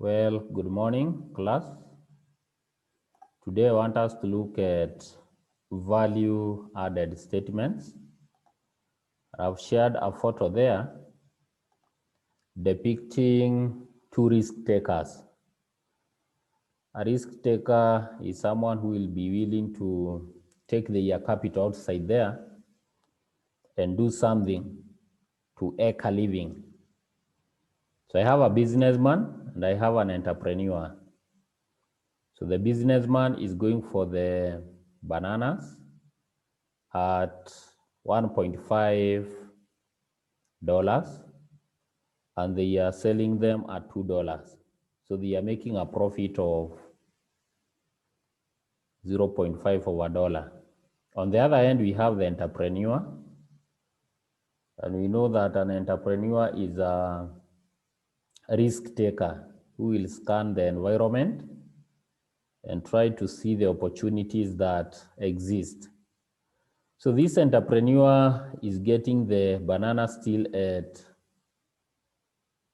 Well, good morning, class. Today I want us to look at value added statements. I've shared a photo there depicting two risk takers. A risk taker is someone who will be willing to take their capital outside there and do something to make a living. So I have a businessman and I have an entrepreneur. So the businessman is going for the bananas at $1.5 and they are selling them at $2. So they are making a profit of 0.5 of a dollar. On the other hand, we have the entrepreneur. And we know that an entrepreneur is a risk taker who will scan the environment and try to see the opportunities that exist. So this entrepreneur is getting the banana still at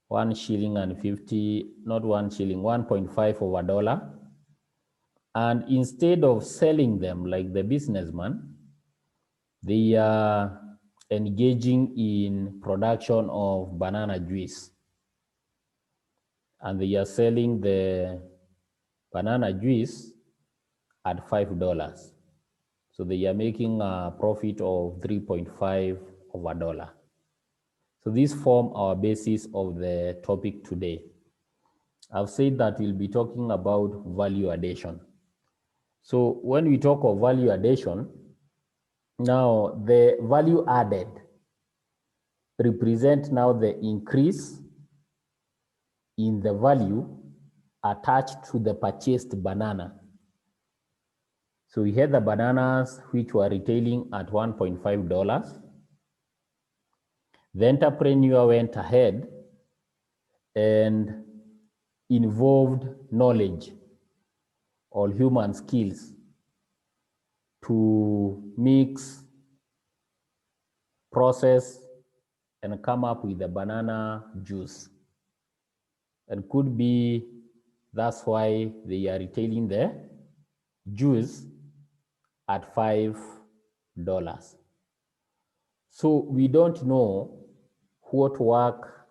1 shilling and 50, not 1 shilling, 1.5 of a dollar. And instead of selling them like the businessman, they are engaging in production of banana juice. And they are selling the banana juice at $5. So they are making a profit of 3.5 of a dollar. So these form our basis of the topic today. I've said that we'll be talking about value addition. So when we talk of value addition, now the value added represent now the increase in the value attached to the purchased banana. So we had the bananas which were retailing at $1.5. The entrepreneur went ahead and involved knowledge or human skills to mix, process, and come up with the banana juice. And could be that's why they are retailing the juice at $5. So we don't know what work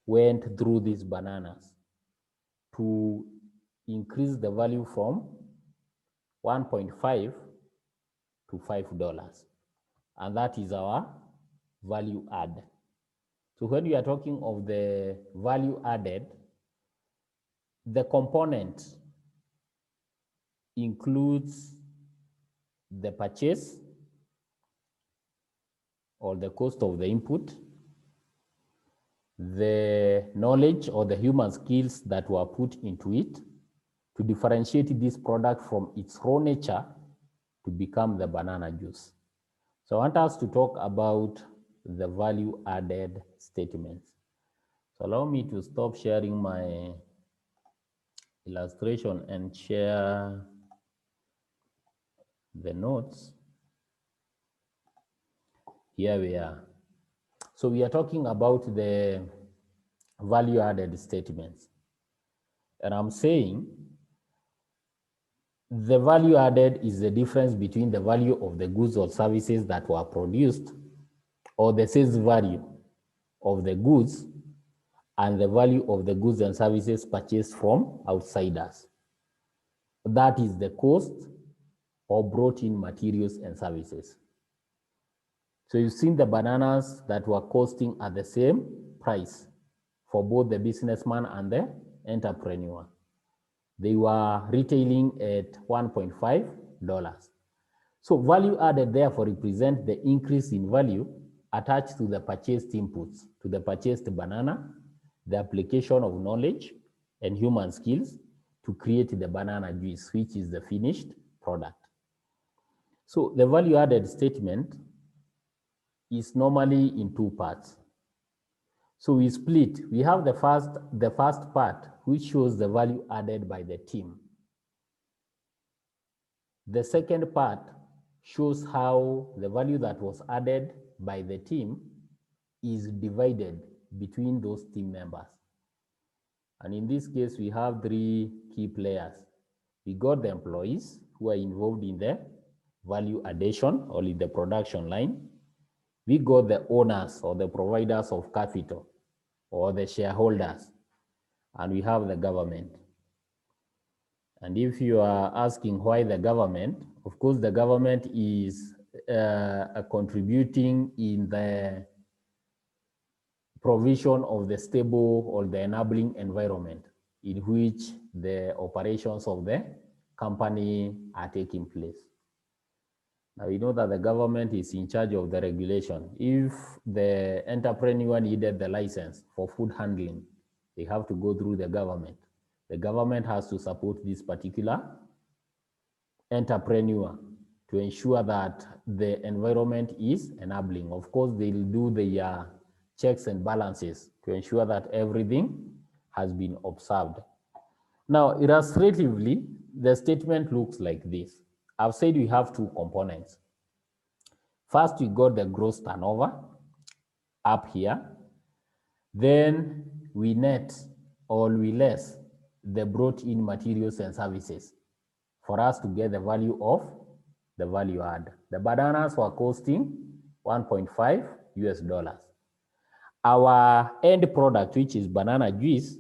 went through these bananas to increase the value from 1.5 to $5. And that is our value add. So when we are talking of the value added, the component includes the purchase or the cost of the input, the knowledge or the human skills that were put into it to differentiate this product from its raw nature to become the banana juice. So I want us to talk about the value added statements. So allow me to stop sharing my illustration and share the notes. Here we are. So we are talking about the value added statements. And I'm saying the value added is the difference between the value of the goods or services that were produced or the sales value of the goods and the value of the goods and services purchased from outsiders. That is the cost or brought in materials and services. So you've seen the bananas that were costing at the same price for both the businessman and the entrepreneur. They were retailing at $1.5. So value added therefore represents the increase in value attached to the purchased inputs, to the purchased banana, the application of knowledge and human skills to create the banana juice, which is the finished product. So the value added statement is normally in two parts. So we split. We have the first part, which shows the value added by the team. The second part shows how the value that was added by the team is divided between those team members. And in this case, we have three key players. We got the employees who are involved in the value addition or in the production line. We got the owners or the providers of capital or the shareholders, and we have the government. And if you are asking why the government, of course, the government is contributing in the provision of the stable or the enabling environment in which the operations of the company are taking place. Now, we know that the government is in charge of the regulation. If the entrepreneur needed the license for food handling, they have to go through the government. The government has to support this particular entrepreneur to ensure that the environment is enabling. Of course, they'll do the checks and balances to ensure that everything has been observed. Now, illustratively, the statement looks like this. I've said we have two components. First, we got the gross turnover up here. Then we net or we less the brought in materials and services for us to get the value of the value add. The bananas were costing 1.5 US dollars. Our end product, which is banana juice,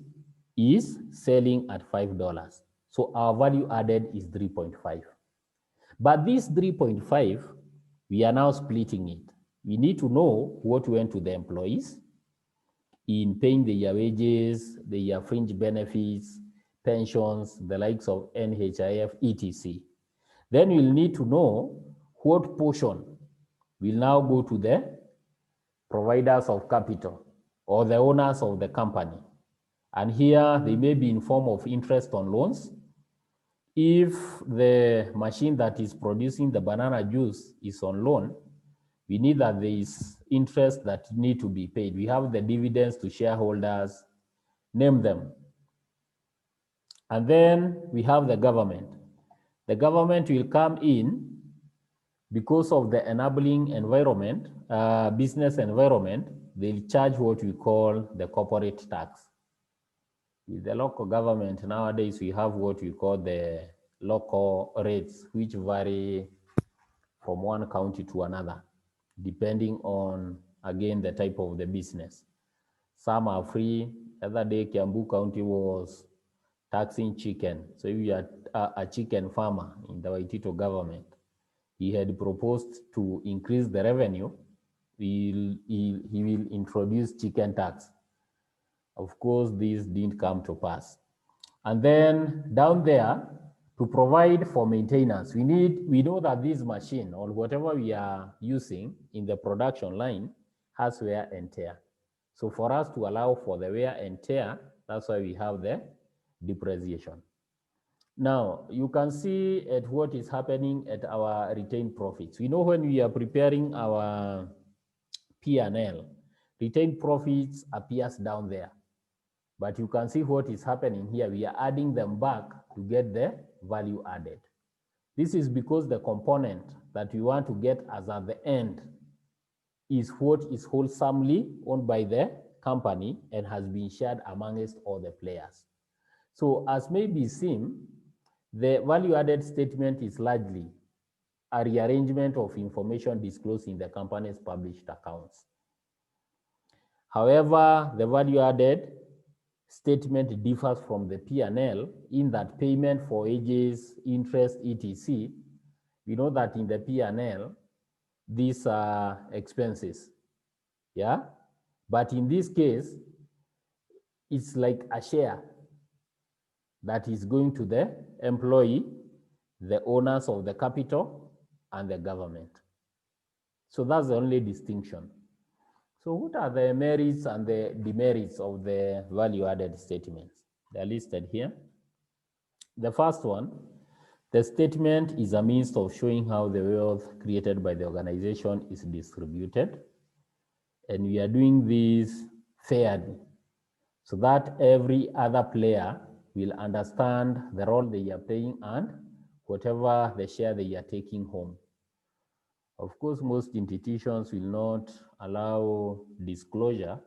is selling at $5. So our value added is 3.5. But this 3.5, we are now splitting it. We need to know what went to the employees in paying their wages, their fringe benefits, pensions, the likes of NHIF, etc. Then we'll need to know what portion will now go to the providers of capital or the owners of the company. And here they may be in form of interest on loans. If the machine that is producing the banana juice is on loan, we need that there is interest that need to be paid. We have the dividends to shareholders, name them. And then we have the government. The government will come in because of the enabling environment, business environment. They'll charge what we call the corporate tax. With the local government, nowadays we have what we call the local rates, which vary from one county to another, depending on, again, the type of the business. Some are free. The other day, Kiambu County was taxing chicken. So if you are a chicken farmer in the Waitito government, he had proposed to increase the revenue. He will introduce chicken tax. Of course, this didn't come to pass. And then down there, to provide for maintenance, we know that this machine or whatever we are using in the production line has wear and tear. So for us to allow for the wear and tear, that's why we have the depreciation. Now, you can see at what is happening at our retained profits. We know when we are preparing our P&L, retained profits appears down there. But you can see what is happening here. We are adding them back to get the value added. This is because the component that we want to get as at the end is what is wholesomely owned by the company and has been shared amongst all the players. So as may be seen, the value added statement is largely a rearrangement of information disclosed in the company's published accounts. However, the value added statement differs from the P&L in that payment for wages, interest, etc. We know that in the P&L, these are expenses, yeah? But in this case, it's like a share that is going to the employee, the owners of the capital, and the government. So that's the only distinction. So what are the merits and the demerits of the value-added statements? They're listed here. The first one, the statement is a means of showing how the wealth created by the organization is distributed. And we are doing this fairly so that every other player will understand the role they are playing and whatever the share they are taking home. Of course, most institutions will not allow disclosure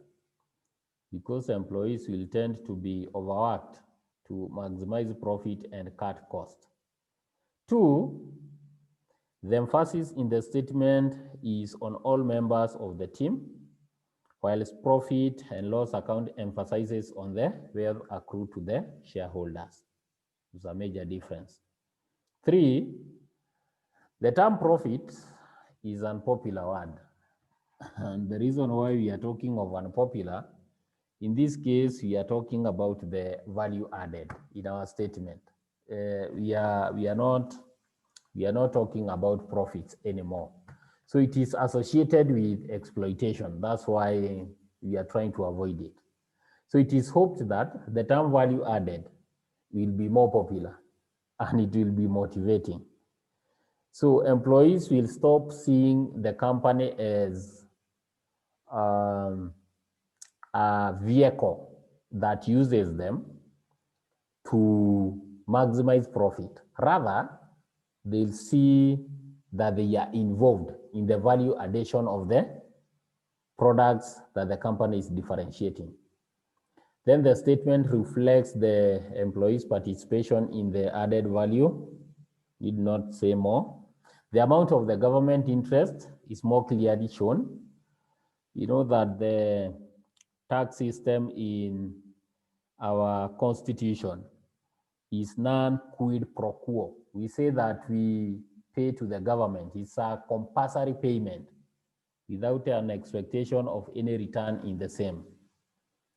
because employees will tend to be overworked to maximize profit and cut cost. 2, the emphasis in the statement is on all members of the team, whilst profit and loss account emphasizes on the wealth accrued to the shareholders. It's a major difference. 3, the term profit is an unpopular word. And the reason why we are talking of unpopular, in this case, we are talking about the value added in our statement. We are not talking about profits anymore. So it is associated with exploitation. That's why we are trying to avoid it. So it is hoped that the term value added will be more popular and it will be motivating. So employees will stop seeing the company as a vehicle that uses them to maximize profit. Rather, they'll see that they are involved in the value addition of the products that the company is differentiating. Then the statement reflects the employees' participation in the added value. Need not say more. The amount of the government interest is more clearly shown. You know that the tax system in our constitution is non quid pro quo. We say that we pay to the government. It's a compulsory payment without an expectation of any return in the same.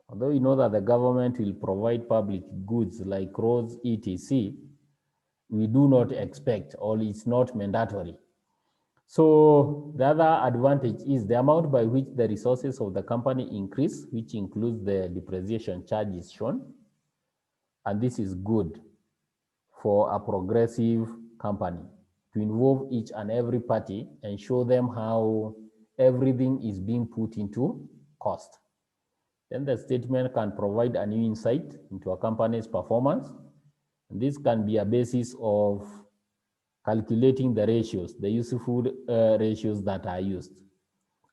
Although you know that the government will provide public goods like roads, etc., we do not expect, or it's not mandatory. So the other advantage is the amount by which the resources of the company increase, which includes the depreciation charge is shown. And this is good for a progressive company to involve each and every party and show them how everything is being put into cost. Then the statement can provide a new insight into a company's performance. And this can be a basis of calculating the ratios, the useful ratios that are used.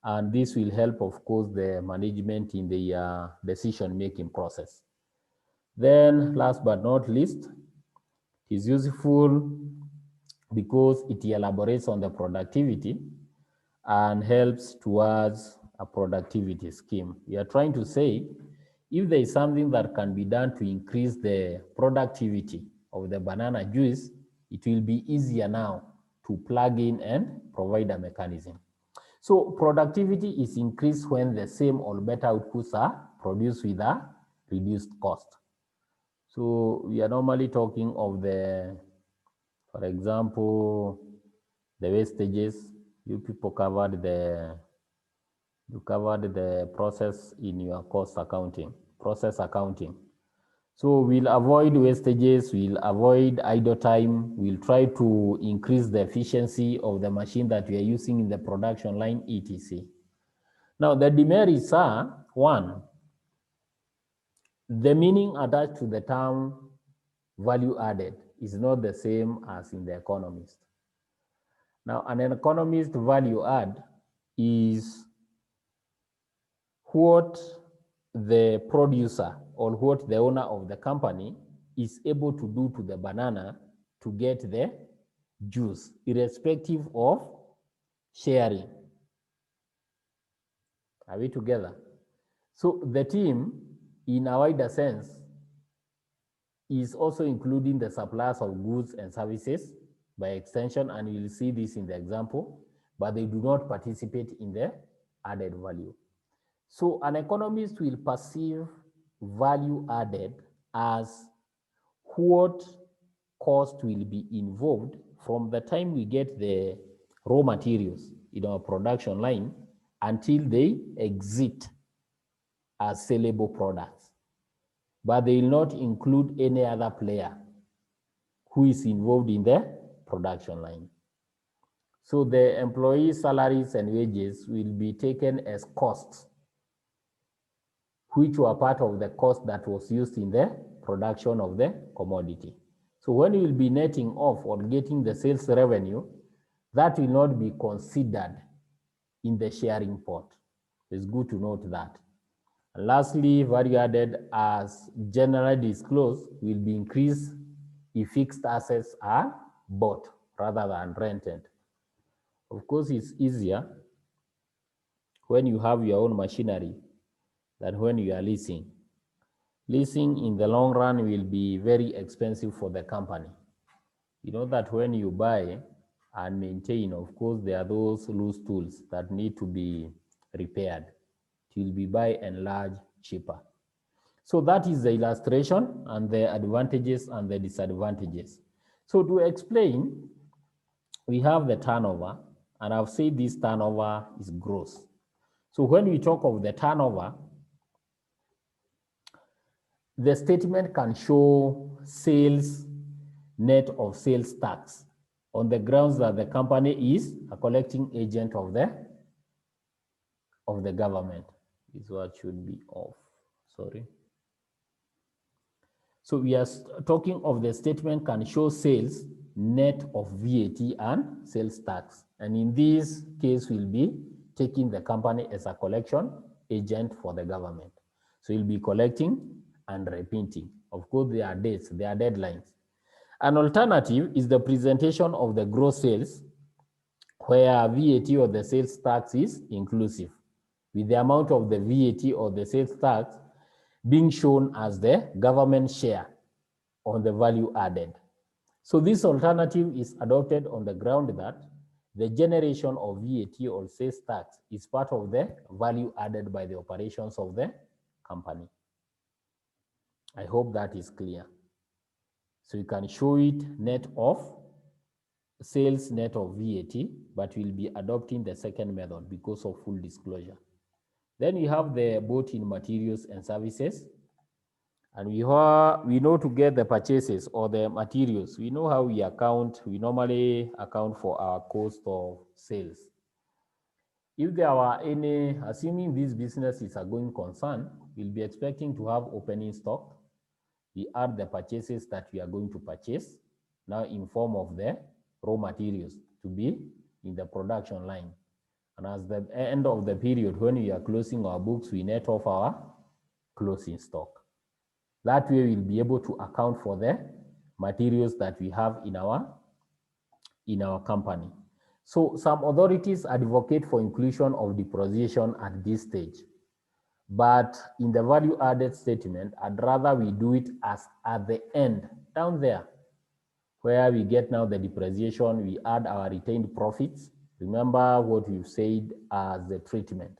And this will help, of course, the management in the decision-making process. Then, last but not least, it is useful because it elaborates on the productivity and helps towards a productivity scheme. We are trying to say, if there is something that can be done to increase the productivity of the banana juice, it will be easier now to plug in and provide a mechanism. So productivity is increased when the same or better outputs are produced with a reduced cost. So we are normally talking of the, for example, the wastages. You people covered the process in your cost accounting, process accounting. So we'll avoid wastages, we'll avoid idle time, we'll try to increase the efficiency of the machine that we are using in the production line, etc. Now the demerits are, 1, the meaning attached to the term value added is not the same as in The Economist. Now an economist value add is what the producer or what the owner of the company is able to do to the banana to get the juice, irrespective of sharing. Are we together? So the team, in a wider sense, is also including the suppliers of goods and services by extension, and you'll see this in the example, but they do not participate in the added value. So an economist will perceive value added as what cost will be involved from the time we get the raw materials in our production line until they exit as sellable products. But they will not include any other player who is involved in the production line. So the employee salaries and wages will be taken as costs, which were part of the cost that was used in the production of the commodity. So when you will be netting off or getting the sales revenue, that will not be considered in the sharing pot. It's good to note that. And lastly, value added as generally disclosed will be increased if fixed assets are bought rather than rented. Of course, it's easier when you have your own machinery than when you are leasing. Leasing in the long run will be very expensive for the company. You know that when you buy and maintain, of course, there are those loose tools that need to be repaired. It will be by and large cheaper. So that is the illustration and the advantages and the disadvantages. So to explain, we have the turnover, and I've said this turnover is gross. So when we talk of the turnover, the statement can show sales net of sales tax on the grounds that the company is a collecting agent of the government. This is what should be off. Sorry. So we are talking of the statement can show sales net of VAT and sales tax. And in this case, we'll be taking the company as a collection agent for the government. So you'll be collecting and repeating. Of course, there are dates, there are deadlines. An alternative is the presentation of the gross sales where VAT or the sales tax is inclusive, with the amount of the VAT or the sales tax being shown as the government share on the value added. So this alternative is adopted on the ground that the generation of VAT or sales tax is part of the value added by the operations of the company. I hope that is clear. So you can show it net of sales net of VAT, but we'll be adopting the second method because of full disclosure. Then we have the bought-in materials and services. And we know to get the purchases or the materials, we know how we account. We normally account for our cost of sales. If there are any, assuming this business is a going concern, we'll be expecting to have opening stock. We add the purchases that we are going to purchase now in form of the raw materials to be in the production line. And as the end of the period, when we are closing our books, we net off our closing stock. That way we'll be able to account for the materials that we have in our company. So some authorities advocate for inclusion of depreciation at this stage. But in the value added statement, I'd rather we do it as at the end, down there, where we get now the depreciation, we add our retained profits. Remember what we've said as the treatment.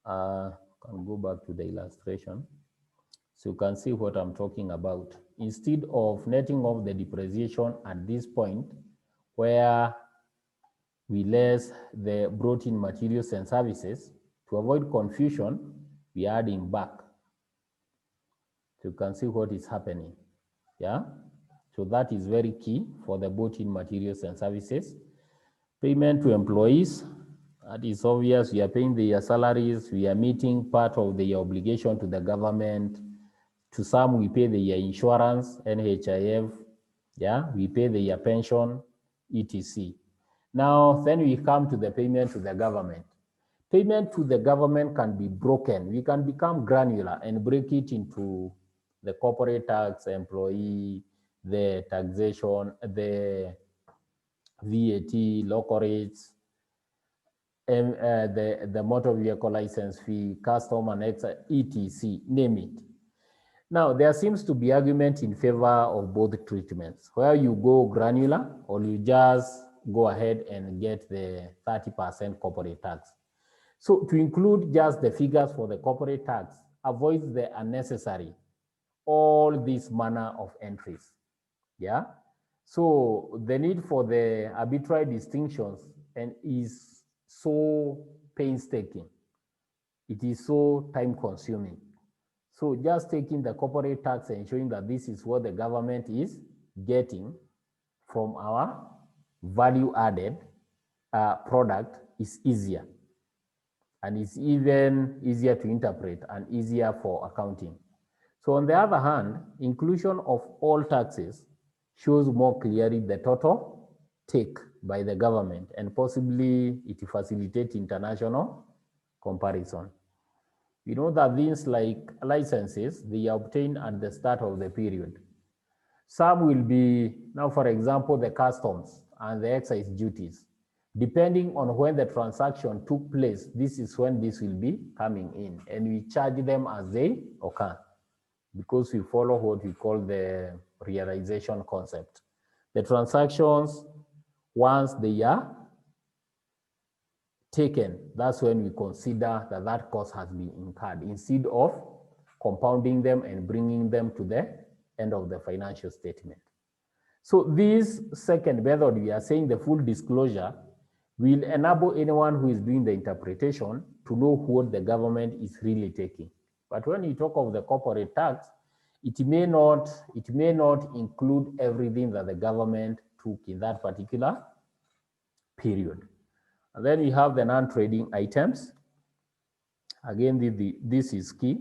Can go back to the illustration. So you can see what I'm talking about. Instead of netting off the depreciation at this point, where we less the brought-in materials and services, to avoid confusion, we are adding back. So you can see what is happening. Yeah. So that is very key for the bought-in materials and services. Payment to employees, that is obvious. We are paying their salaries. We are meeting part of the obligation to the government. To some, we pay their insurance, NHIF. Yeah, we pay their pension, etc. Now, then we come to the payment to the government. Payment to the government can be broken. We can become granular and break it into the corporate tax, employee, the taxation, the VAT, local rates, and the motor vehicle license fee, custom and etc., name it. Now, there seems to be argument in favor of both treatments, where you go granular or you just go ahead and get the 30% corporate tax. So to include just the figures for the corporate tax avoids the unnecessary, all these manner of entries. Yeah. So the need for the arbitrary distinctions and is so painstaking. It is so time consuming. So just taking the corporate tax and showing that this is what the government is getting from our value added product is easier. And it's even easier to interpret and easier for accounting. So on the other hand, inclusion of all taxes shows more clearly the total take by the government, and possibly it facilitates international comparison. We know that things like licenses, they are obtained at the start of the period. Some will be, now for example, the customs and the excise duties. Depending on when the transaction took place, this is when this will be coming in, and we charge them as they occur, because we follow what we call the realization concept. The transactions, once they are taken, that's when we consider that that cost has been incurred, instead of compounding them and bringing them to the end of the financial statement. So this second method, we are saying the full disclosure, will enable anyone who is doing the interpretation to know what the government is really taking. But when you talk of the corporate tax, it may not include everything that the government took in that particular period. And then we have the non-trading items. Again, this is key.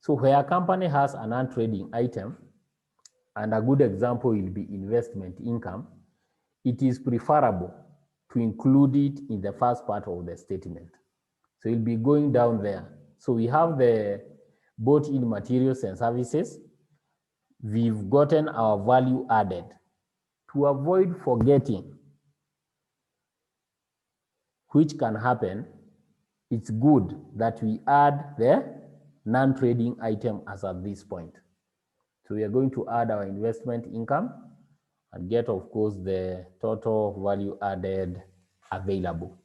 So where a company has a non-trading item, and a good example will be investment income, it is preferable to include it in the first part of the statement. So you'll be going down there. So we have the bought-in materials and services. We've gotten our value added. To avoid forgetting, which can happen, it's good that we add the non-trading item as at this point. So we are going to add our investment income and get, of course, the total value added available.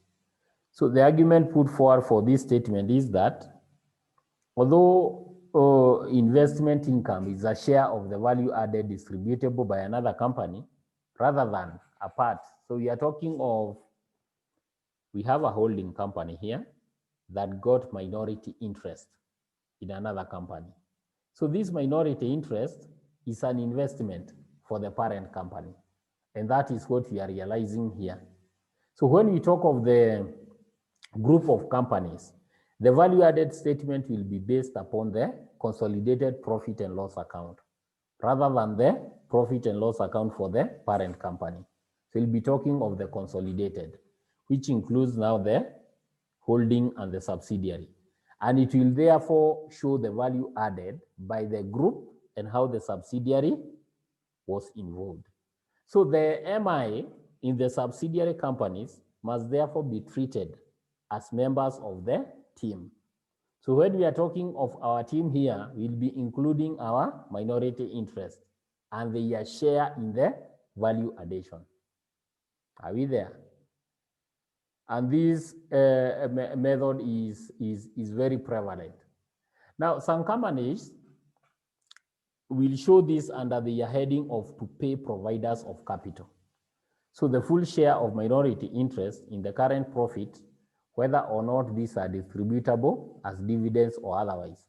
So the argument put forward for this statement is that although investment income is a share of the value added distributable by another company rather than a part. So we are talking of, we have a holding company here that got minority interest in another company. So this minority interest is an investment for the parent company. And that is what we are realizing here. So when we talk of the group of companies, the value added statement will be based upon the consolidated profit and loss account rather than the profit and loss account for the parent company. So we'll be talking of the consolidated, which includes now the holding and the subsidiary. And it will therefore show the value added by the group and how the subsidiary was involved. So the MI in the subsidiary companies must therefore be treated as members of the team. So when we are talking of our team here, we'll be including our minority interest and their share in the value addition. Are we there? And this method is very prevalent. Now, some companies will show this under the heading of to pay providers of capital. So the full share of minority interest in the current profit, whether or not these are distributable as dividends or otherwise.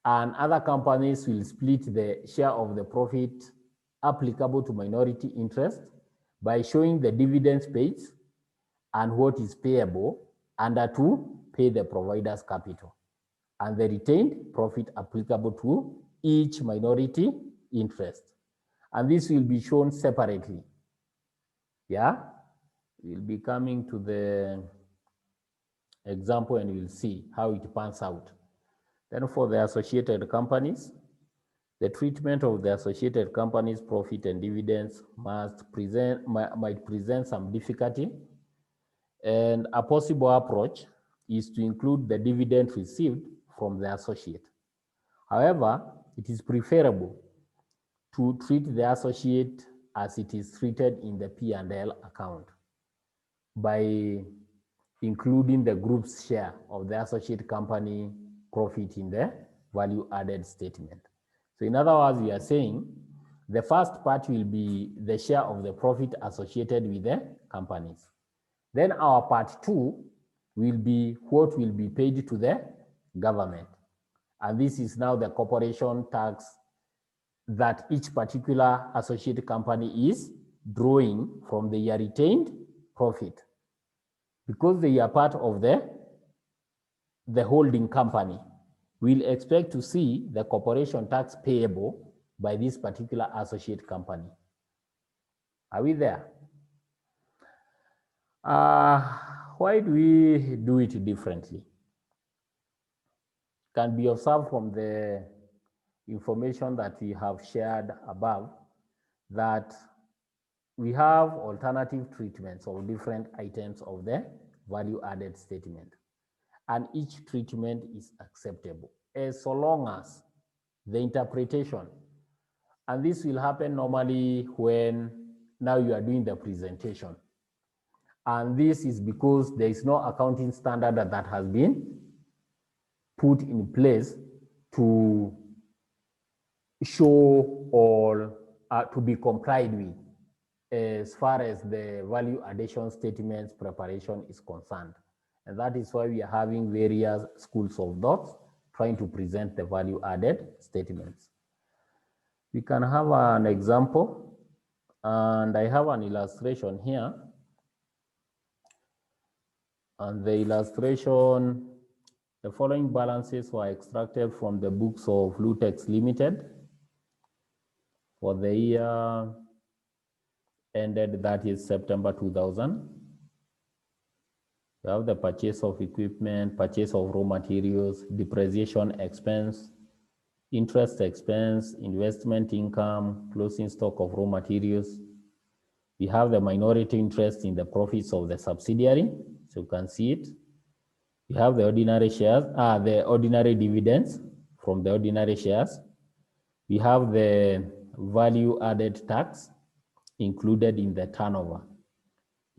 And other companies will split the share of the profit applicable to minority interest by showing the dividends paid and what is payable under to pay the provider's capital and the retained profit applicable to each minority interest. And this will be shown separately. Yeah, we'll be coming to the example and we'll see how it pans out. Then for the associated companies, the treatment of the associated companies' profit and dividends might present some difficulty. And a possible approach is to include the dividend received from the associate. However, it is preferable to treat the associate as it is treated in the P&L account by including the group's share of the associate company profit in the value added statement. So in other words, we are saying the first part will be the share of the profit associated with the companies. Then our part 2 will be what will be paid to the government. And this is now the corporation tax that each particular associated company is drawing from their retained profit. Because they are part of the holding company, we'll expect to see the corporation tax payable by this particular associate company. Are we there? Why do we do it differently? can be observed from the information that we have shared above that we have alternative treatments of different items of the value added statement. And each treatment is acceptable as so long as the interpretation, and this will happen normally when now you are doing the presentation. And this is because there is no accounting standard that has been put in place to show or to be complied with as far as the value addition statements preparation is concerned. And that is why we are having various schools of thought trying to present the value added statements. We can have an example, and I have an illustration here. And the illustration, the following balances were extracted from the books of Lutex Limited for the year ended, that is September 2000. We have the purchase of equipment, purchase of raw materials, depreciation expense, interest expense, investment income, closing stock of raw materials. We have the minority interest in the profits of the subsidiary, so you can see it. We have the ordinary shares, the ordinary dividends from the ordinary shares. We have the value added tax included in the turnover.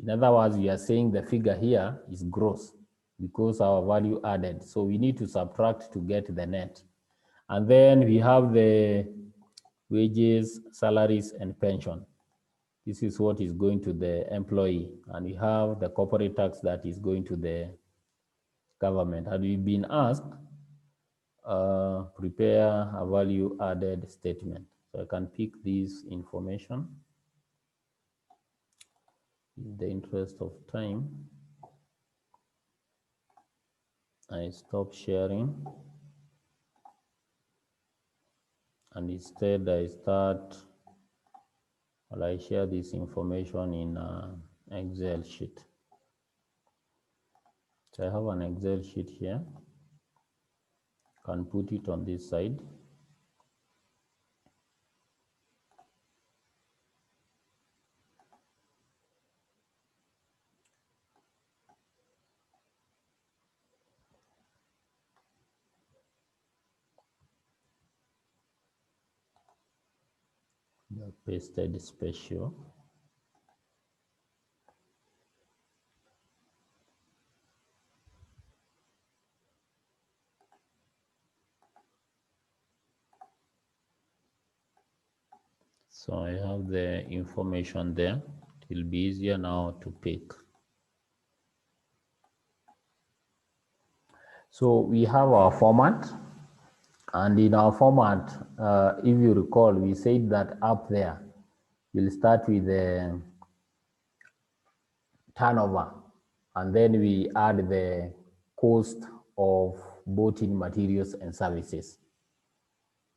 In other words, we are saying the figure here is gross because our value added. So we need to subtract to get the net. And then we have the wages, salaries, and pension. This is what is going to the employee. And we have the corporate tax that is going to the government. Had we been asked, prepare a value added statement. So I can pick this information. In the interest of time, I stop sharing. And instead I share this information in an Excel sheet. So I have an Excel sheet here. Can put it on this side. The pasted special. So I have the information there. It will be easier now to pick. So we have our format, and in our format, if you recall, we said that up there, we'll start with the turnover, and then we add the cost of both in materials and services.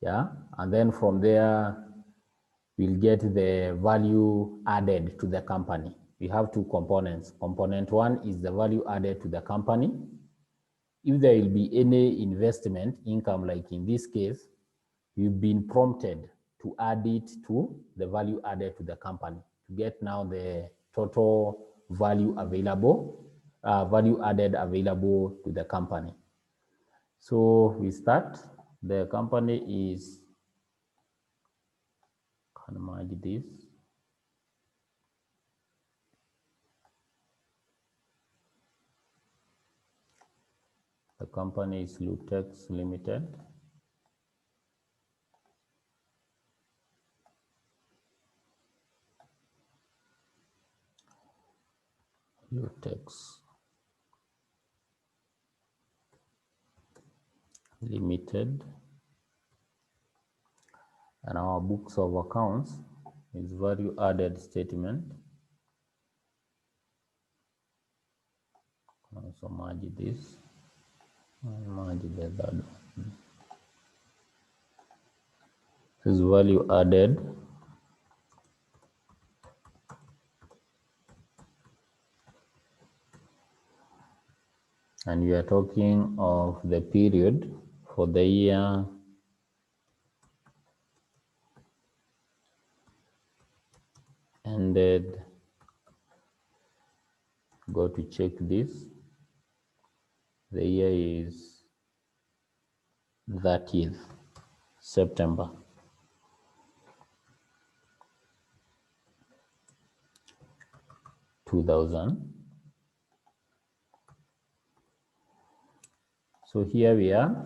Yeah, and then from there, we'll get the value added to the company. We have two components. Component one is the value added to the company. If there will be any investment income, like in this case, you've been prompted to add it to the value added to the company to get now the total value available, value added available to the company. So we start, the company is, can merge this. The company is Lutex Limited. Lutex Limited. And our books of accounts is value added statement. Also merge this. Merge the third one. This is value added. And we are talking of the period for the year ended, go to check this. The year is 30th September. So here we are,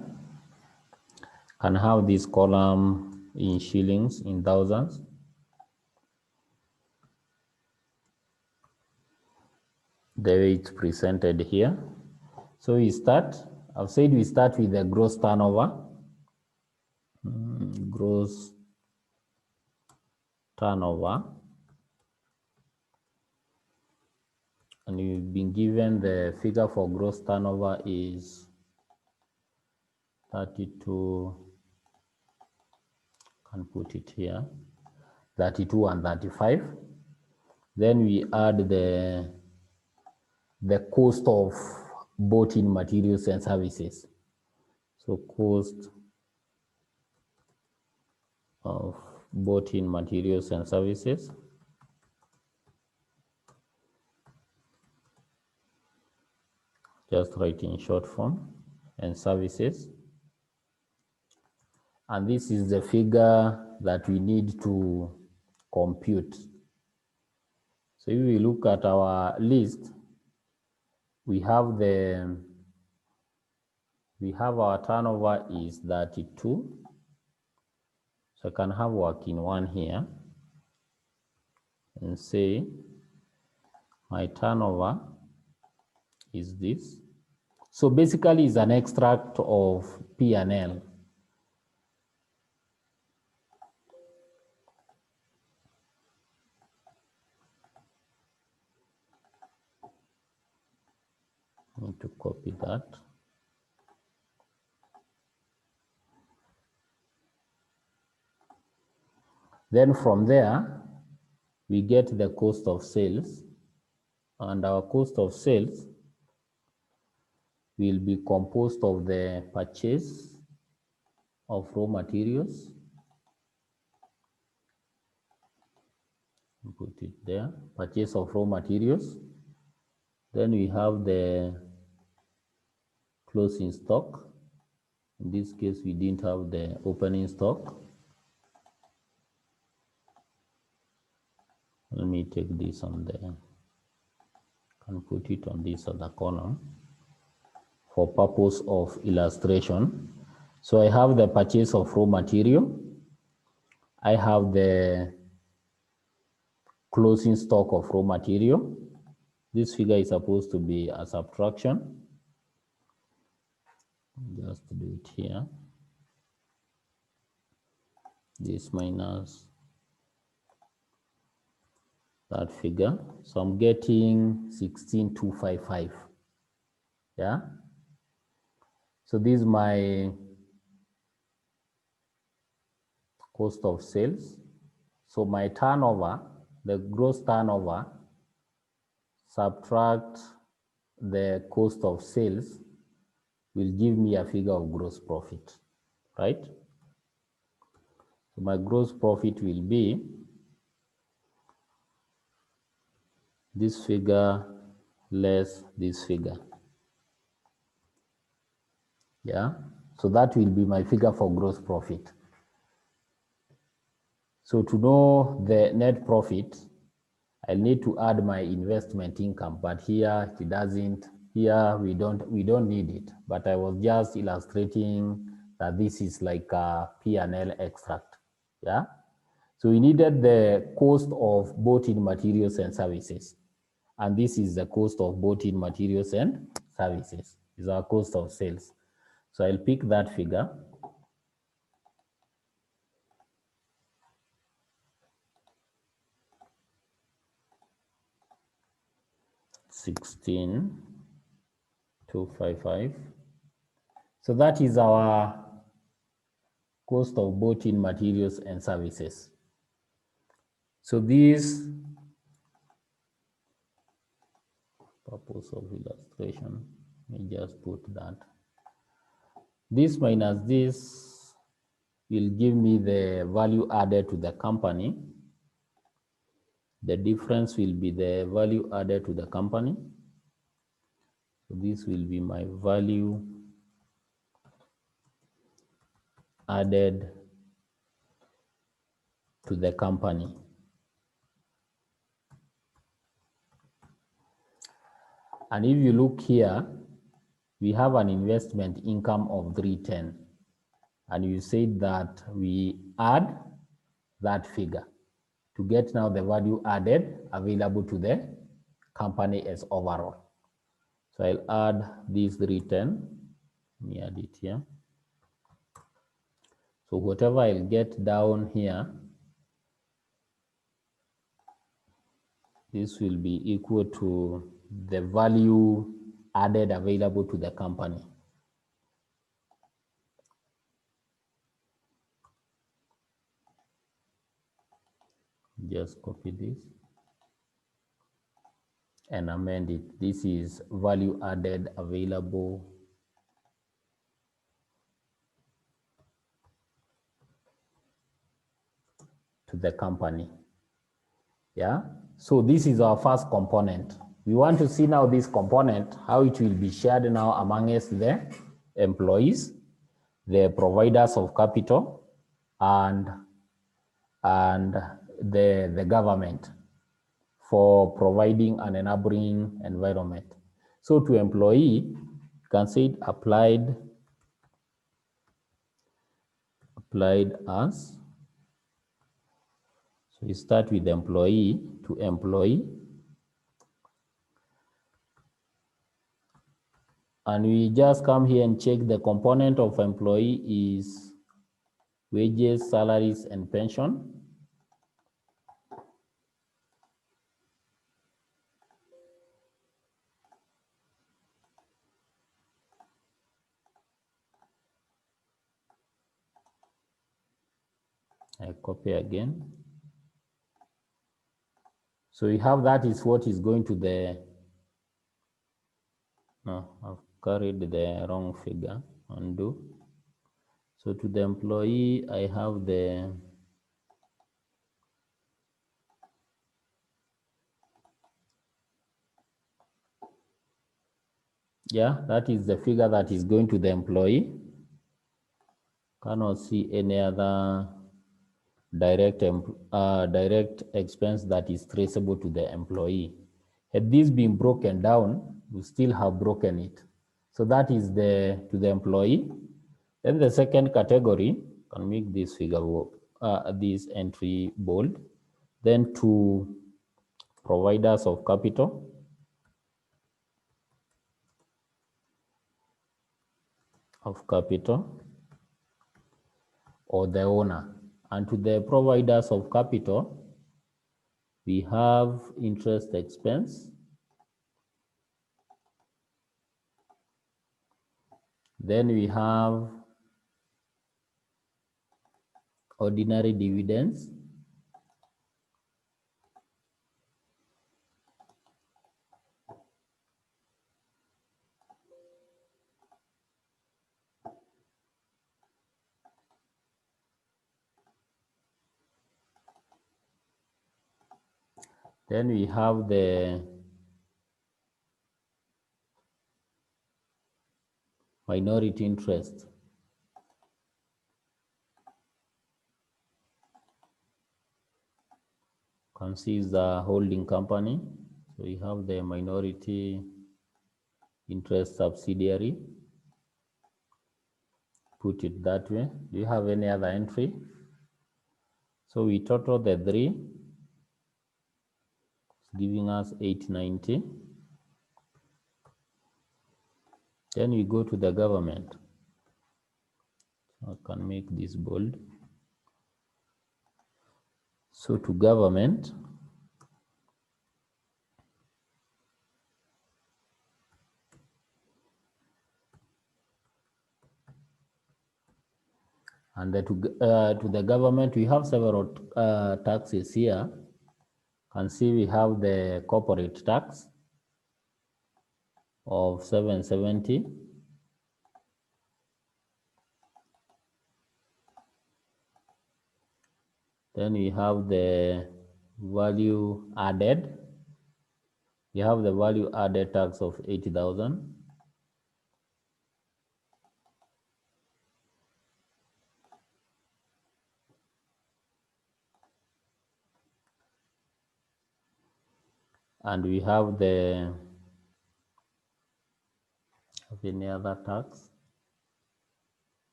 can have this column in shillings, in thousands. The way it's presented here. So we start, I've said we start with the gross turnover. Gross turnover. And we've been given the figure for gross turnover is 32, can put it here, 32 and 35. Then we add the cost of bought-in materials and services. So cost of bought-in materials and services. Just write in short form, and services. And this is the figure that we need to compute. So if we look at our list, we have our turnover is 32. So I can have working one here and say my turnover is this. So basically it's an extract of P&L. I need to copy that. Then from there, we get the cost of sales, and our cost of sales will be composed of the purchase of raw materials. Put it there, purchase of raw materials. Then we have the closing stock. In this case, we didn't have the opening stock. Let me take this on there, can put it on this other column for purpose of illustration. So I have the purchase of raw material. I have the closing stock of raw material. This figure is supposed to be a subtraction. Just do it here. This minus that figure. So I'm getting 16,255. Yeah. So this is my cost of sales. So my turnover, the gross turnover, subtract the cost of sales, will give me a figure of gross profit, right? So my gross profit will be this figure less this figure. Yeah, so that will be my figure for gross profit. So to know the net profit, I'll need to add my investment income, but here it doesn't. Here we don't need it, but I was just illustrating that this is like a P&L extract. Yeah, so we needed the cost of bought-in materials and services, and this is the cost of bought-in materials and services. Is our cost of sales. So I'll pick that figure. $16,255. So that is our cost of bought-in materials and services. So this purpose of illustration, let me just put that. This minus this will give me the value added to the company. The difference will be the value added to the company. So this will be my value added to the company. And if you look here, we have an investment income of 310. And you said that we add that figure to get now the value added available to the company as overall. So I'll add this 310. Let me add it here. So whatever I'll get down here, this will be equal to the value added available to the company. Just copy this and amend it. This is value added available to the company. Yeah, so this is our first component. We want to see now this component, how it will be shared now amongst the employees, the providers of capital, and the government for providing an enabling environment. So to employee, you can say it applied as. So you start with employee to employee. And we just come here and check the component of employee is wages, salaries, and pension. I copy again. So we have that is what is going to the, no, I've carried the wrong figure, undo. So to the employee, I have the, yeah, that is the figure that is going to the employee. Cannot see any other direct expense that is traceable to the employee. Had this been broken down, we still have broken it. So that is the to the employee. Then the second category, can make this figure this entry bold. Then to providers of capital. Or the owner. And to the providers of capital, we have interest expense. Then we have ordinary dividends. Then we have the minority interest. Consists the holding company. So we have the minority interest subsidiary. Put it that way. Do you have any other entry? So we total the three, giving us 890. Then we go to the government. I can make this bold. So to government, and to the government, we have several taxes here. Can see we have the corporate tax of 770. Then we have the value added. We have the value added tax of 80,000. And we have the any other tax.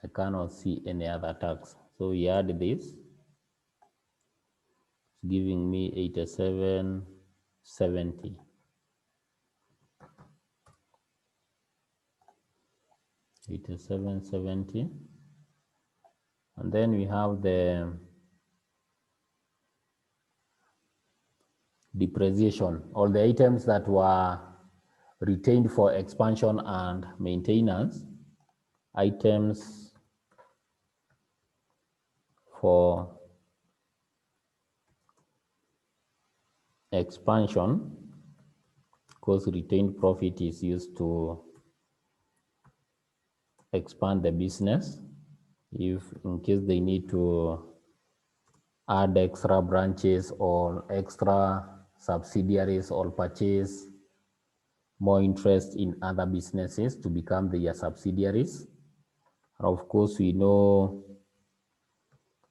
I cannot see any other tax. So we add this. It's giving me 8770. 8770. And then we have the depreciation, all the items that were retained for expansion and maintenance, items for expansion, because retained profit is used to expand the business. If in case they need to add extra branches or extra subsidiaries or purchase more interest in other businesses to become their subsidiaries. And of course, we know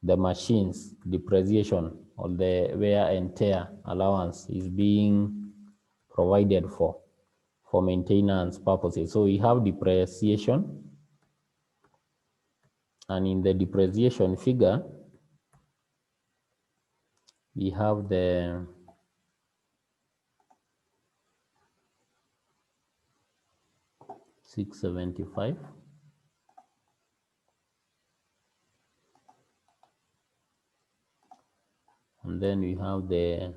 the machines depreciation or the wear and tear allowance is being provided for maintenance purposes. So we have depreciation, and in the depreciation figure, we have the $675. And then we have the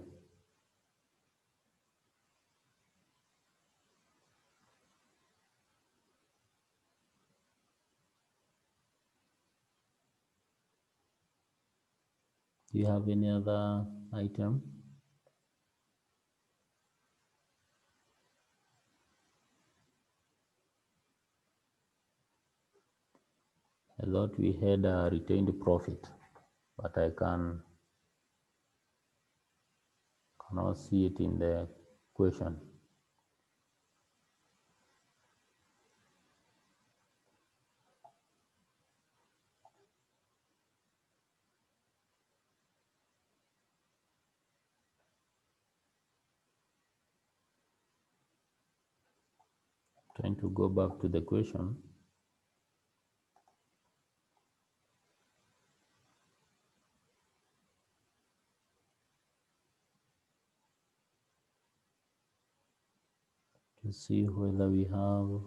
do you have any other item? I thought we had a retained profit, but I cannot see it in the question. Trying to go back to the question. To see whether we have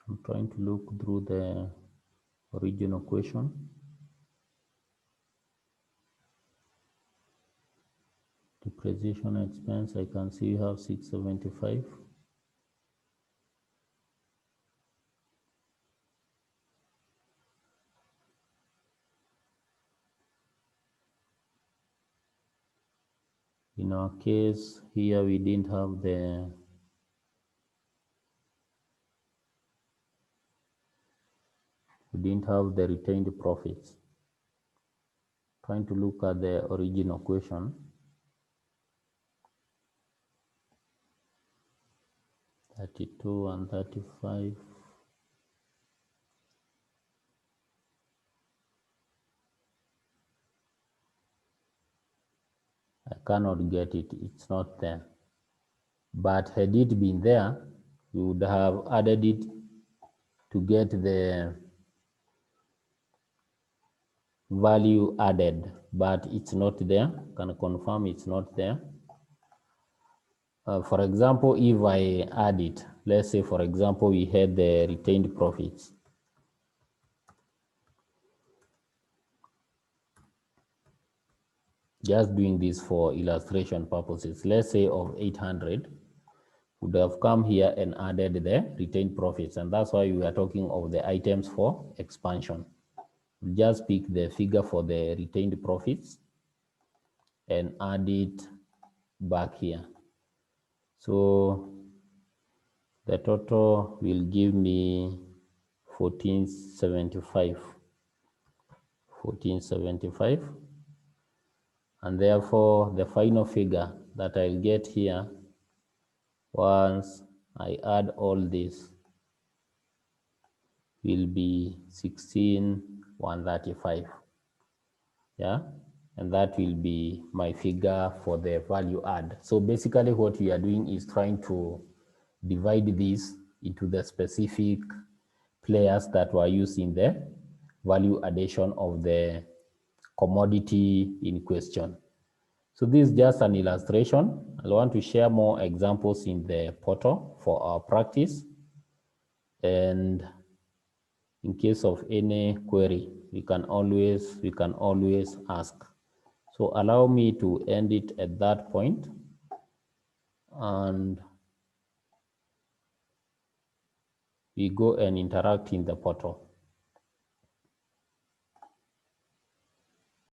I'm trying to look through the original question. Depreciation expense, I can see you have 675. In our case here, we didn't have the retained profits. Trying to look at the original question. 32 and 35. I cannot get it, it's not there. But had it been there, we would have added it to get the value added, but it's not there. Can confirm it's not there. For example, if I add it, let's say, for example, we had the retained profits. Just doing this for illustration purposes, let's say of 800. would have come here and added the retained profits, and that's why we are talking of the items for expansion. We'll just pick the figure for the retained profits and add it back here. So the total will give me 1475, and therefore the final figure that I'll get here once I add all this will be 16,135. Yeah, and that will be my figure for the value add. So basically what we are doing is trying to divide this into the specific players that were used in the value addition of the commodity in question. So this is just an illustration. I want to share more examples in the portal for our practice. And in case of any query, we can always ask. So allow me to end it at that point, and we go and interact in the portal.